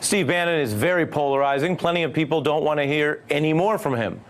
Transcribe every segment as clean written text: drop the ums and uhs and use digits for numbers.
Steve Bannon is very polarizing. Plenty of people don't want to hear any more from him.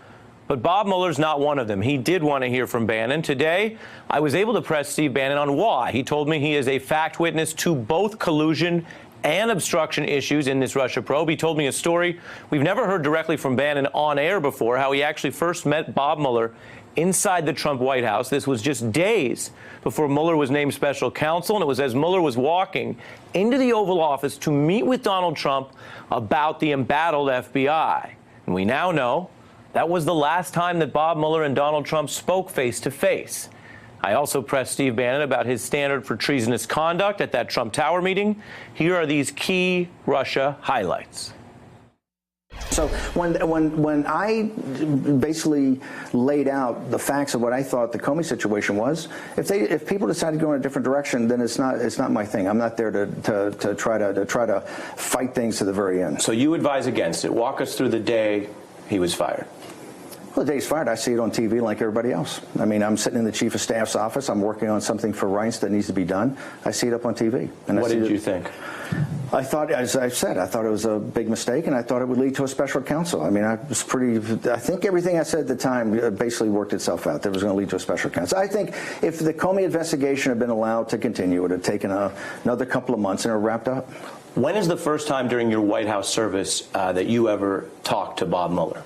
But Bob Mueller's not one of them. He did want to hear from Bannon. Today, I was able to press Steve Bannon on why. He told me he is a fact witness to both collusion and obstruction issues in this Russia probe. He told me a story we've never heard directly from Bannon on air before, how he actually first met Bob Mueller inside the Trump White House. This was just days before Mueller was named special counsel, and it was as Mueller was walking into the Oval Office to meet with Donald Trump about the embattled FBI. And we now know that was the last time that Bob Mueller and Donald Trump spoke face to face. I also pressed Steve Bannon about his standard for treasonous conduct at that Trump Tower meeting. Here are these key Russia highlights. So when I basically laid out the facts of what I thought the Comey situation was, if people decide to go in a different direction, then it's not my thing. I'm not there to try to fight things to the very end. So you advise against it. Walk us through the day he was fired. Well, the day he's fired, I see it on TV like everybody else. I mean, I'm sitting in the chief of staff's office. I'm working on something for Reince that needs to be done. I see it up on TV. And what did you think? I thought, as I said, I thought it was a big mistake, and I thought it would lead to a special counsel. I mean, I think everything I said at the time basically worked itself out. That it was going to lead to a special counsel. I think if the Comey investigation had been allowed to continue, it would have taken another couple of months and it wrapped up. When is the first time during your White House service that you ever talked to Bob Mueller?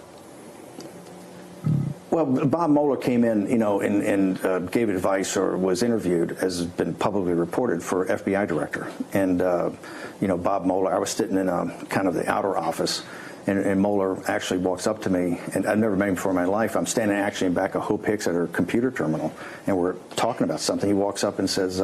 Well, Bob Mueller came in, and gave advice or was interviewed, as has been publicly reported, for FBI director. And, Bob Mueller, I was sitting in kind of the outer office, and Mueller actually walks up to me, and I've never met him before in my life. I'm standing actually in back of Hope Hicks at her computer terminal, and we're talking about something. He walks up and says,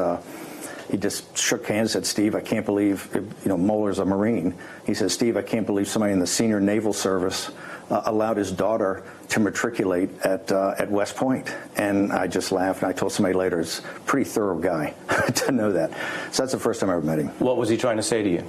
he just shook hands and said, "Steve, I can't believe," Mueller's a Marine. He says, "Steve, I can't believe somebody in the senior naval service allowed his daughter to matriculate at West Point." And I just laughed, and I told somebody later, it's a pretty thorough guy to know that. So that's the first time I ever met him. What was he trying to say to you?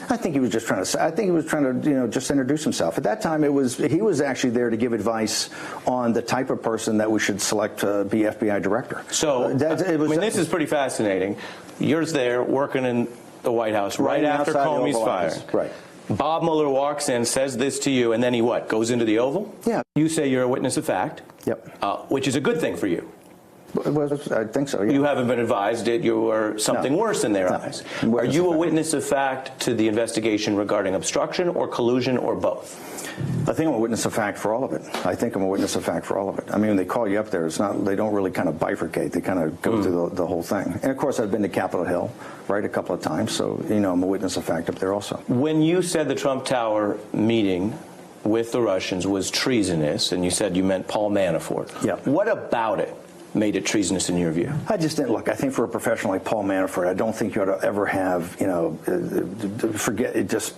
I think he was just trying to. I think he was trying to, just introduce himself. At that time, he was actually there to give advice on the type of person that we should select to be FBI director. So, this is pretty fascinating. You're there working in the White House right after Comey's fired. Right. Bob Mueller walks in, says this to you, and then he what? Goes into the Oval? Yeah. You say you're a witness of fact. Yep. Which is a good thing for you. I think so, yeah. You haven't been advised that you were something worse in their eyes. Are you a witness of fact to the investigation regarding obstruction or collusion or both? I think I'm a witness of fact for all of it. I think I'm a witness of fact for all of it. I mean, when they call you up there, they don't really kind of bifurcate. They kind of go through the whole thing. And of course, I've been to Capitol Hill, right, a couple of times. So, I'm a witness of fact up there also. When you said the Trump Tower meeting with the Russians was treasonous, and you said you meant Paul Manafort. Yeah. What about it made it treasonous in your view? I just didn't look. I think for a professional like Paul Manafort, I don't think you ought to ever have, forget it. Just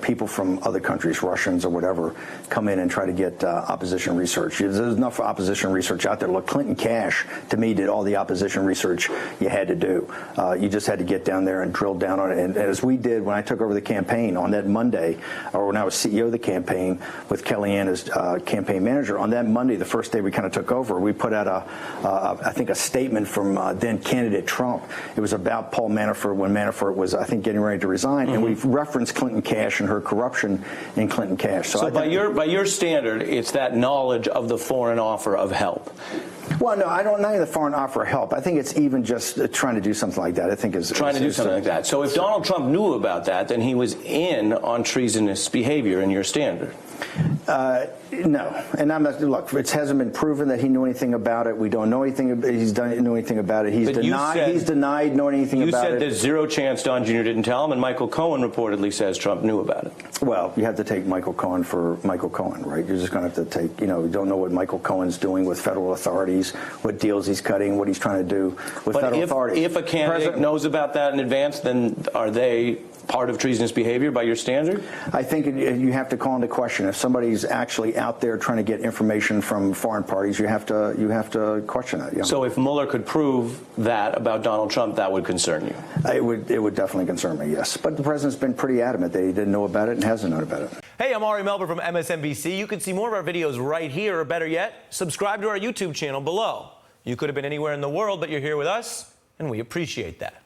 people from other countries, Russians or whatever, come in and try to get opposition research. There's enough opposition research out there. Look, Clinton Cash to me did all the opposition research you had to do. You just had to get down there and drill down on it. And as we did when I took over the campaign on that Monday, or when I was CEO of the campaign with Kellyanne as campaign manager, on that Monday, the first day we kind of took over, we put out I think a statement from then candidate Trump. It was about Paul Manafort when Manafort was, I think, getting ready to resign, and we've referenced Clinton Cash and her corruption in Clinton Cash. So by your standard, it's that knowledge of the foreign offer of help. Well, no, I don't know the foreign offer of help. I think it's even just trying to do something like that. I think is trying to do something like that. So if Donald Trump knew about that, then he was in on treasonous behavior in your standard. No, and I'm not. Look, it hasn't been proven that he knew anything about it. We don't know anything. He's done know anything about it. He's denied knowing anything about it. You said there's zero chance Don Jr. didn't tell him, and Michael Cohen reportedly says Trump knew about it. Well, you have to take Michael Cohen for Michael Cohen, right? You're just going to have to take. You don't know what Michael Cohen's doing with federal authorities, what deals he's cutting, what he's trying to do with federal authorities. If a candidate knows about that in advance, then are they part of treasonous behavior by your standard? I think you have to call into question if somebody's actually out there trying to get information from foreign parties. You have to question it. Yeah. So if Mueller could prove that about Donald Trump, that would concern you? It would definitely concern me, yes. But the president's been pretty adamant that he didn't know about it and hasn't known about it. Hey, I'm Ari Melber from MSNBC. You can see more of our videos right here, or better yet, subscribe to our YouTube channel below. You could have been anywhere in the world, but you're here with us, and we appreciate that.